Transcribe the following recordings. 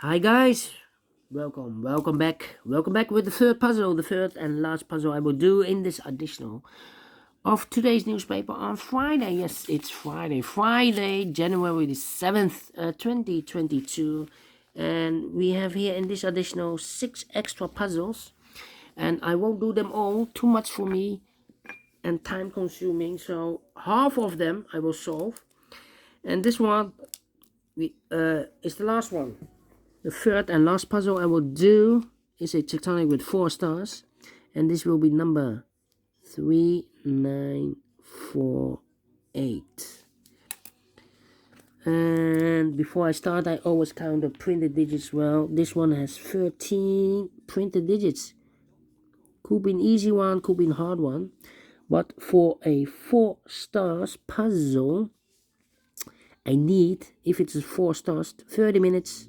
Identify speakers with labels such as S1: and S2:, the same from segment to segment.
S1: Hi guys, welcome back with the third puzzle, the third and last puzzle I will do in this additional of today's newspaper on Friday. Yes, it's Friday, January the 7th, 2022, and we have here in this additional 6 extra puzzles, and I won't do them all, too much for me and time consuming, so half of them I will solve, and this one is the last one. The third and last puzzle I will do is a tectonic with 4 stars, and this will be number 3948. And before I start, I always count the printed digits. Well, this one has 13 printed digits. Could be an easy one, could be a hard one, but for a 4 stars puzzle, I need, if it's a 4 stars, 30 minutes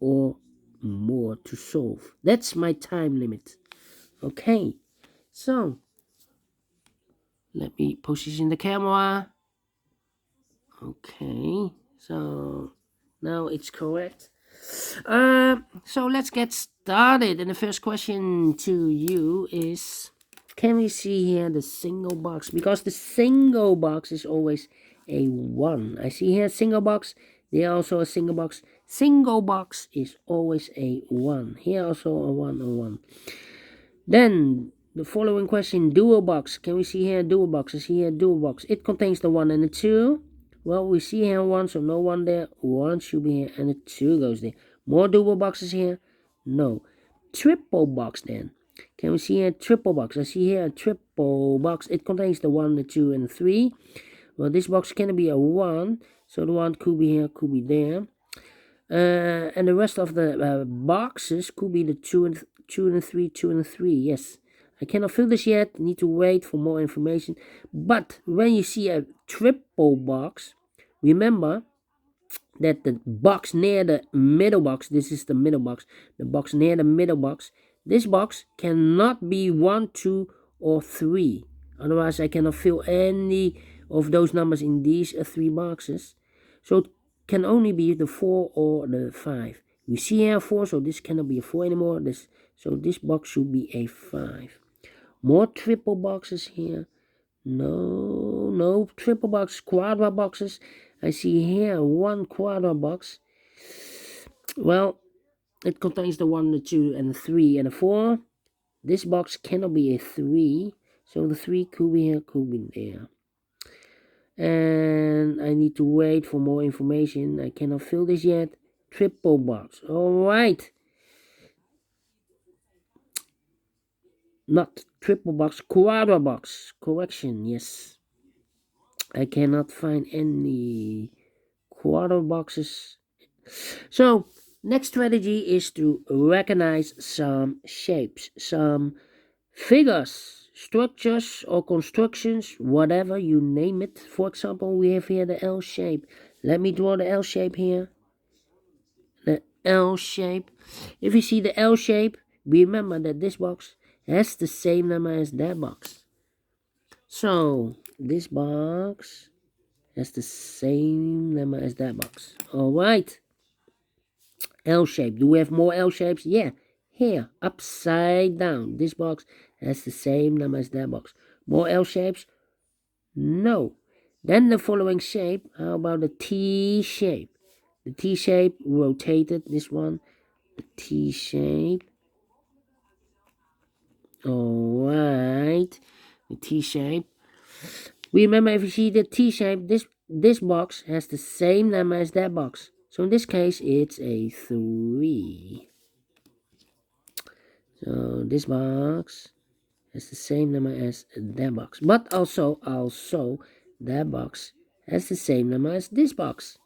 S1: or more to solve. That's my time limit. Okay, so let me position the camera. Okay, so now it's correct. So let's get started. And the first question to you is, can we see here the single box? Because the single box is always a 1. I see here single box. There also a single box. Single box is always a 1. Here also a 1, a 1. Then the following question, dual box. Can we see here dual box? I see here dual box. It contains the 1 and the 2. Well, we see here 1, so no 1 there. 1 should be here, and the 2 goes there. More dual boxes here? No. Triple box then. Can we see here triple box? I see here a triple box. It contains the 1, the 2, and the 3. Well, this box can be a 1, so the 1 could be here, could be there. And the rest of the boxes could be the 2 and 3, 2 and 3. Yes, I cannot fill this yet. Need to wait for more information. But when you see a triple box, remember that the box near the middle box, this is the middle box, the box near the middle box, this box cannot be 1, 2, or 3. Otherwise, I cannot fill any of those numbers in these 3 boxes. So it can only be the 4 or the 5. We see here 4, so this cannot be a 4 anymore. So this box should be a 5. More triple boxes here. No triple box, quadra boxes. I see here 1 quadra box. Well, it contains the 1, the 2, and the 3, and the 4. This box cannot be a 3, so the 3 could be here, could be there. And I need to wait for more information. I cannot fill this yet. Triple box. Alright. Not triple box, quadra box. Correction, yes. I cannot find any quadra boxes. So, next strategy is to recognize some shapes, some figures, structures or constructions, whatever you name it. For example, we have here the L shape. Let me draw the L shape here. The L shape. If you see the L shape, remember that this box has the same number as that box. So, this box has the same number as that box. Alright. L shape. Do we have more L shapes? Yeah. Here, upside down. This box has the same number as that box. More L shapes? No. Then the following shape. How about the T shape? The T shape rotated. This one. The T shape. Alright. The T shape. Remember, if you see the T shape, this box has the same number as that box. So in this case, it's a 3. So this box has the same number as that box. But also, that box has the same number as this box.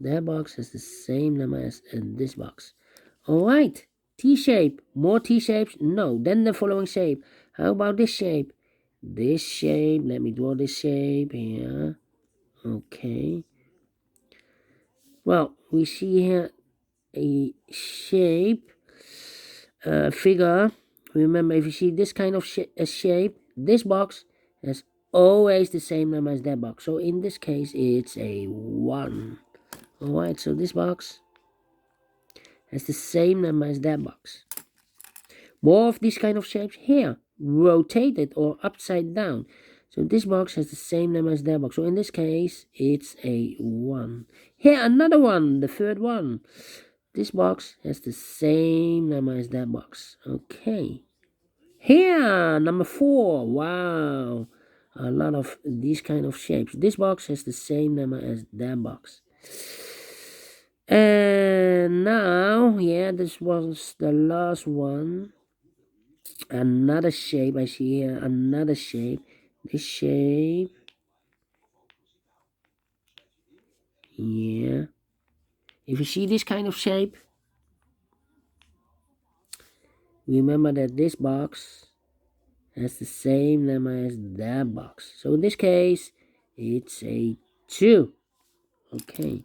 S1: That box has the same number as this box. Alright, T-shape. More T-shapes? No. Then the following shape. How about this shape? This shape. Let me draw this shape here. Okay. Well, we see here a shape, figure. Remember, if you see this kind of shape, this box has always the same number as that box. So in this case, it's a 1. Alright, so this box has the same number as that box. More of these kind of shapes here, rotated or upside down. So this box has the same number as that box. So in this case, it's a 1. Here, another one, the third one. This box has the same number as that box. Okay. Here, number 4. Wow. A lot of these kind of shapes. This box has the same number as that box. And now, yeah, this was the last one. Another shape, I see here, another shape. This shape. Yeah. If you see this kind of shape, remember that this box has the same number as that box. So in this case, it's a 2. Okay.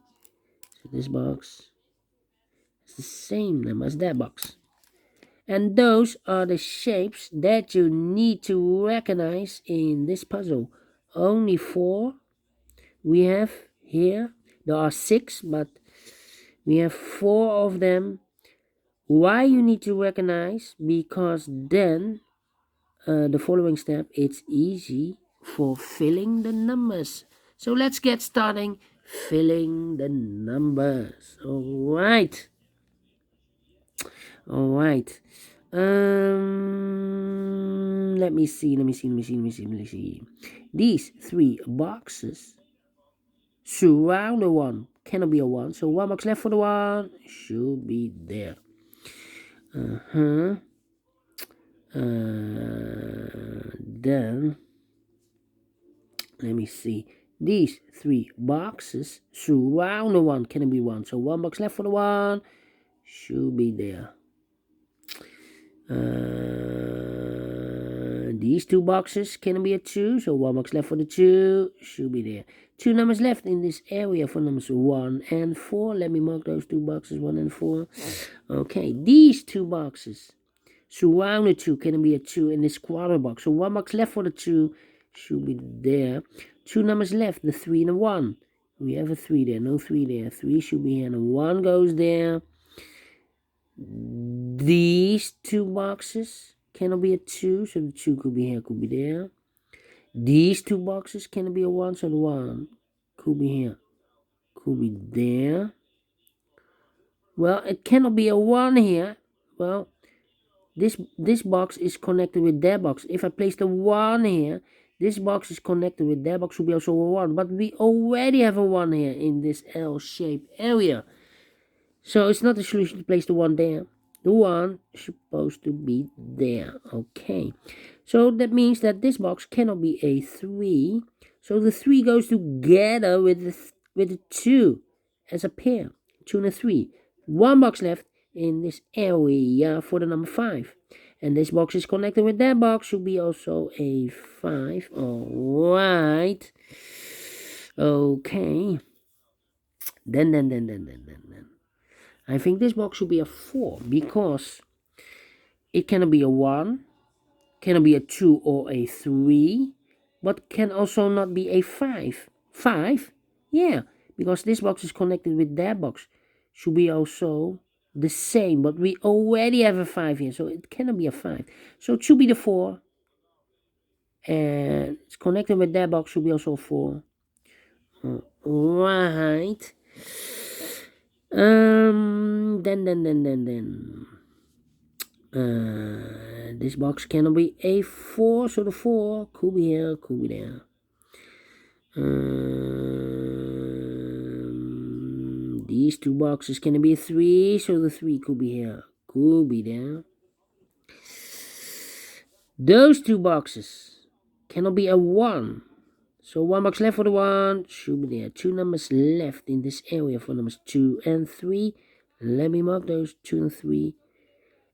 S1: So this box has the same number as that box. And those are the shapes that you need to recognize in this puzzle. Only 4 we have here. There are 6, but we have 4 of them. Why you need to recognize? Because then the following step, it's easy for filling the numbers. So let's get starting filling the numbers. All right. Let me see. These 3 boxes surround the 1. Cannot be a 1. So 1 box left for the 1 should be there. Then let me see. These 3 boxes surround the 1. Cannot be 1. So 1 box left for the 1 should be there. These 2 boxes can be a 2, so 1 box left for the 2 should be there. 2 numbers left in this area for numbers 1 and 4. Let me mark those 2 boxes, 1 and 4. Okay, these 2 boxes surround the 2 can be a 2 in this quarter box. So 1 box left for the 2 should be there. 2 numbers left, the 3 and the 1. We have a 3 there, no 3 there. 3 should be here, and the 1 goes there. These 2 boxes cannot be a 2, so the 2 could be here, could be there. These 2 boxes cannot be a 1, so the 1 could be here, could be there. Well, it cannot be a 1 here. Well, this box is connected with that box. If I place the 1 here, this box is connected with that box, should be also a 1. But we already have a 1 here in this L-shaped area. So it's not a solution to place the 1 there. The 1 is supposed to be there. Okay. So that means that this box cannot be a 3. So the 3 goes together with the 2 as a pair. 2 and a 3. 1 box left in this area for the number 5. And this box is connected with that box. Should be also a 5. Alright. Okay. Then. I think this box should be a 4 because it cannot be a 1, cannot be a 2 or a 3, but can also not be a 5. 5? Yeah, because this box is connected with that box. Should be also the same, but we already have a 5 here, so it cannot be a 5. So it should be the 4. And it's connected with that box, should be also 4. Right. This box cannot be a 4, so the 4 could be here, could be there. These 2 boxes can be a 3, so the 3 could be here, could be there. Those 2 boxes cannot be a 1. So 1 box left for the 1 should be there. 2 numbers left in this area for numbers 2 and 3. Let me mark those 2 and 3.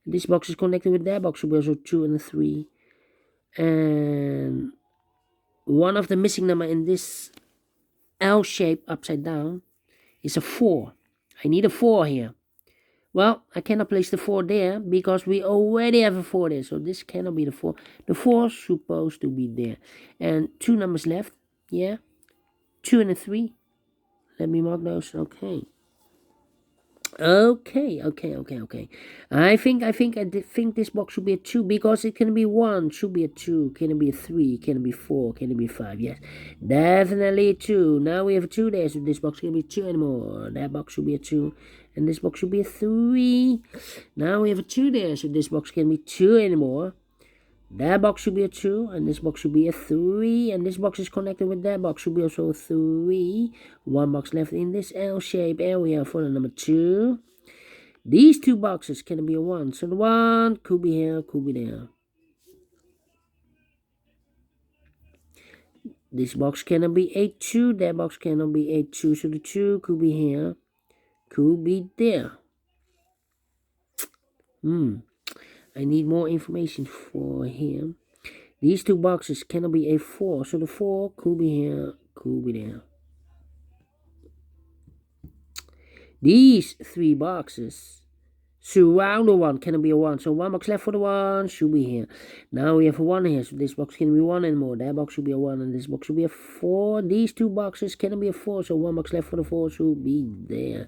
S1: This box is connected with that box, should be also 2 and 3. And one of the missing number in this L shape upside down is a 4. I need a 4 here. Well, I cannot place the 4 there because we already have a 4 there. So this cannot be the 4. The 4 is supposed to be there. And 2 numbers left. Yeah. 2 and a 3. Let me mark those. Okay. Okay. I think this box should be a 2 because it can be 1, should be a 2, can it be a 3, can it be 4, can it be 5? Yes, definitely a 2. Now we have a 2 there, so this box can be 2 anymore. That box should be a 2, and this box should be a 3. Now we have a 2 there, so this box can be 2 anymore. That box should be a 2, and this box should be a 3, and this box is connected with that box, should be also a 3. One box left in this L-shaped area for the number 2. These two boxes can be a 1, so the 1 could be here, could be there. This box cannot be a 2, that box cannot be a 2, so the 2 could be here, could be there. I need more information for him. These two boxes cannot be a 4, so the 4 could be here, could be there. These three boxes surround the 1, cannot be a 1, so 1 box left for the 1, should be here. Now we have a 1 here, so this box can be 1 anymore. That box should be a 1, and this box should be a 4. These two boxes cannot be a 4, so 1 box left for the 4 should be there.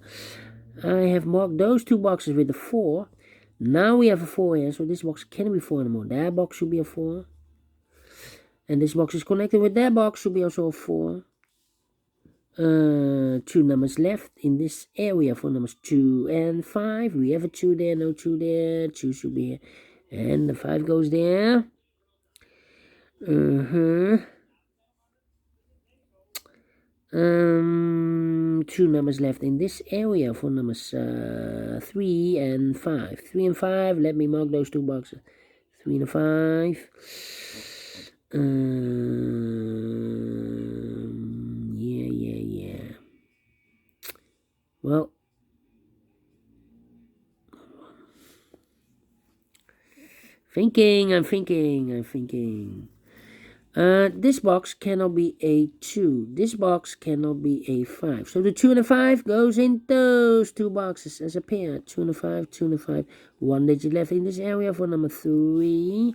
S1: I have marked those two boxes with the 4. Now we have a 4 here, so this box cannot be 4 anymore. That box should be a 4. And this box is connected with that box, should be also a 4. 2 numbers left in this area for numbers 2 and 5. We have a 2 there, no 2 there. 2 should be here. And the 5 goes there. 2 numbers left in this area for numbers 3 and 5. 3 and 5, let me mark those two boxes. 3 and 5. Yeah. Well, I'm thinking. This box cannot be a 2. This box cannot be a 5. So the 2 and the 5 goes in those two boxes as a pair. 2 and a 5, 2 and a 5. 1 digit left in this area for number 3.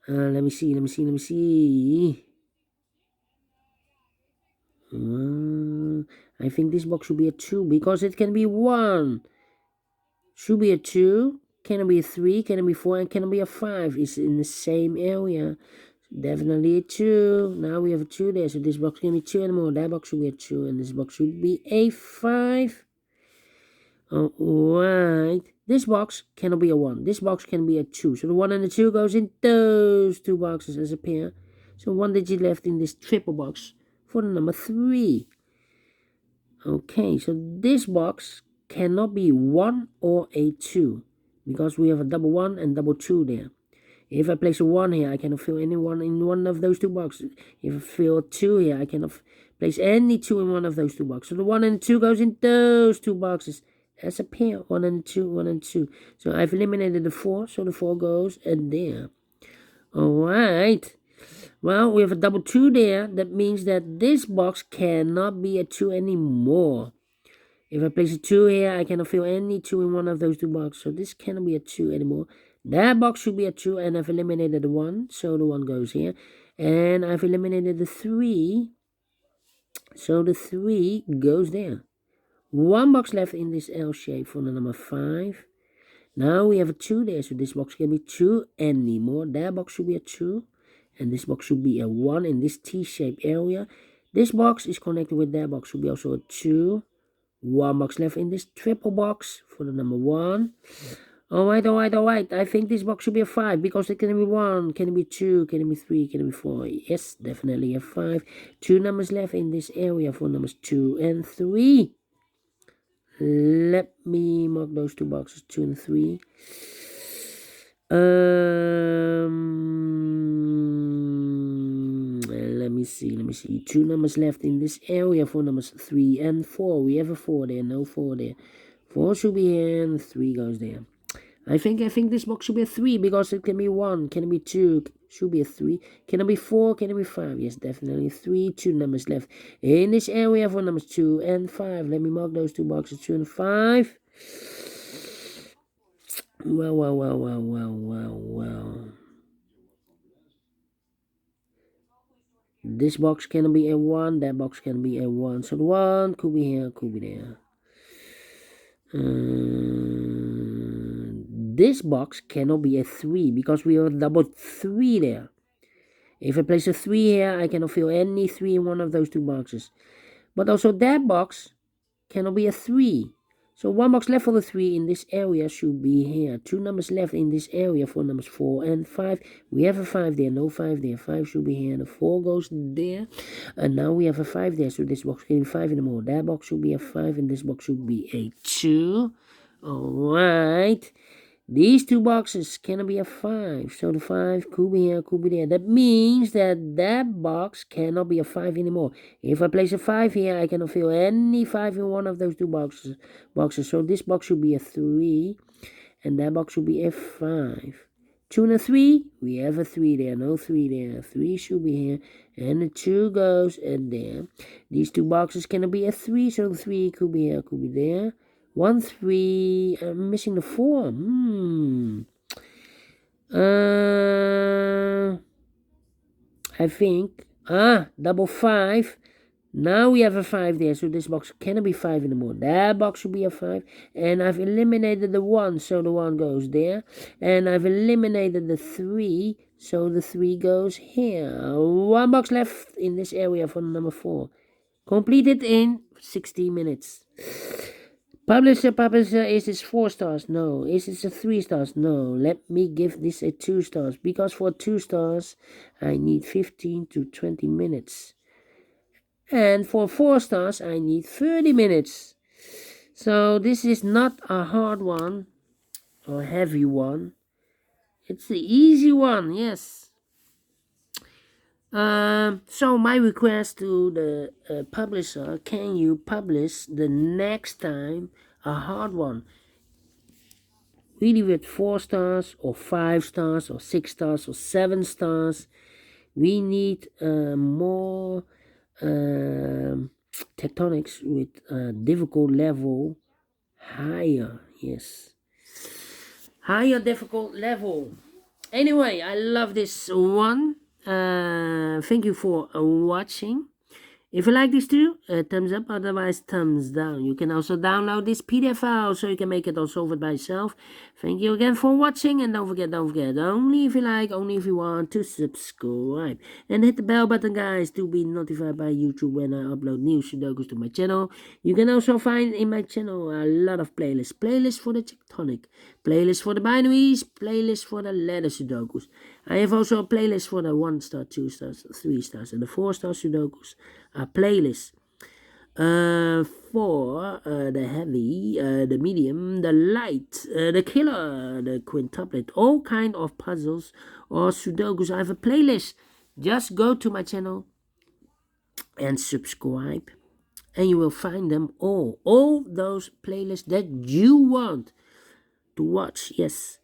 S1: Let me see. I think this box should be a 2 because it can be 1. Should be a 2. Can it be a 3? Can it be 4? And can it be a 5? It's in the same area. Definitely a 2. Now we have a 2 there. So this box can be 2 anymore. That box should be a 2. And this box should be a 5. Alright. This box cannot be a 1. This box can be a 2. So the 1 and the 2 goes in those two boxes as a pair. So 1 digit left in this triple box for the number 3. Okay, so this box cannot be 1 or a 2 because we have a double 1 and double 2 there. If I place a 1 here, I cannot fill any 1 in one of those two boxes. If I fill a 2 here, I cannot place any 2 in one of those two boxes. So the 1 and 2 goes in those two boxes as a pair. 1 and 2, 1 and 2. So I've eliminated the 4, so the 4 goes in there. Alright. Well, we have a double 2 there. That means that this box cannot be a 2 anymore. If I place a 2 here, I cannot fill any 2 in one of those two boxes. So this cannot be a 2 anymore. That box should be a 2, and I've eliminated the 1. So the 1 goes here. And I've eliminated the 3. So the 3 goes there. 1 box left in this L shape for the number 5. Now we have a 2 there. So this box can be 2 anymore. That box should be a 2. And this box should be a 1 in this T-shaped area. This box is connected with that box. Should be also a 2. 1 box left in this triple box for the number 1. Alright. I think this box should be a 5 because it can be 1, can it be 2, can it be 3, can it be 4. Yes, definitely a 5. 2 numbers left in this area for numbers 2 and 3. Let me mark those two boxes, 2 and 3. Let me see. 2 numbers left in this area for numbers 3 and 4. We have a 4 there, no 4 there. 4 should be here and 3 goes there. I think this box should be a 3 because it can be 1, can it be 2, should be a 3. Can it be 4, can it be 5? Yes, definitely 3. 2 numbers left in this area for numbers 2 and 5. Let me mark those two boxes, 2 and 5. Well. This box cannot be a 1, that box can be a 1. So the 1 could be here, could be there. This box cannot be a 3 because we have double 3 there. If I place a 3 here, I cannot fill any 3 in one of those two boxes. But also that box cannot be a 3. So one box left for the 3 in this area should be here. 2 numbers left in this area for numbers 4 and 5. We have a 5 there, no 5 there. 5 should be here, the 4 goes there. And now we have a 5 there, so this box can be 5 anymore. That box should be a 5 and this box should be a 2. Alright. These two boxes cannot be a 5, so the 5 could be here, could be there. That means that that box cannot be a 5 anymore. If I place a 5 here, I cannot fill any 5 in one of those two boxes. So this box should be a 3, and that box should be a 5. 2 and a 3, we have a 3 there, no 3 there. 3 should be here, and the 2 goes in there. These two boxes cannot be a 3, so the 3 could be here, could be there. 1, 3, I'm missing the 4. I think, double 5. Now we have a 5 there, so this box cannot be 5 anymore. That box should be a 5. And I've eliminated the 1, so the 1 goes there. And I've eliminated the 3, so the 3 goes here. One box left in this area for number 4. Completed in 60 minutes. Publisher, is this 4 stars? No. Is this a 3 stars? No. Let me give this a 2 stars. Because for 2 stars, I need 15 to 20 minutes. And for 4 stars, I need 30 minutes. So this is not a hard one or heavy one. It's the easy one, yes. So my request to the publisher, can you publish the next time a hard one? Really with 4 stars or 5 stars or 6 stars or 7 stars. We need more tectonics with difficult level higher, yes. Higher difficult level. Anyway, I love this one. Thank you for watching. If you like this too, thumbs up, otherwise thumbs down. You can also download this PDF file so you can make it also over by yourself. Thank you again for watching, and don't forget, only if you like, only if you want, to subscribe. And hit the bell button, guys, to be notified by YouTube when I upload new Sudokus to my channel. You can also find in my channel a lot of playlists. Playlists for the Tectonic, playlists for the binaries, playlists for the letter Sudokus. I have also a playlist for the 1 star, 2 stars, 3 stars, and the 4 star Sudokus. A playlist for the heavy, the medium, the light, the killer, the quintuplet, all kind of puzzles or Sudokus. I have a playlist. Just go to my channel and subscribe, and you will find them all those playlists that you want to watch. Yes.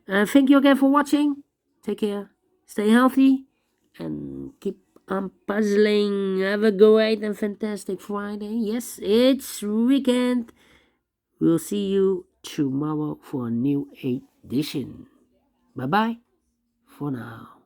S1: Thank you again for watching. Take care, stay healthy, and keep on puzzling. Have a great and fantastic Friday. Yes, it's weekend. We'll see you tomorrow for a new edition. Bye-bye for now.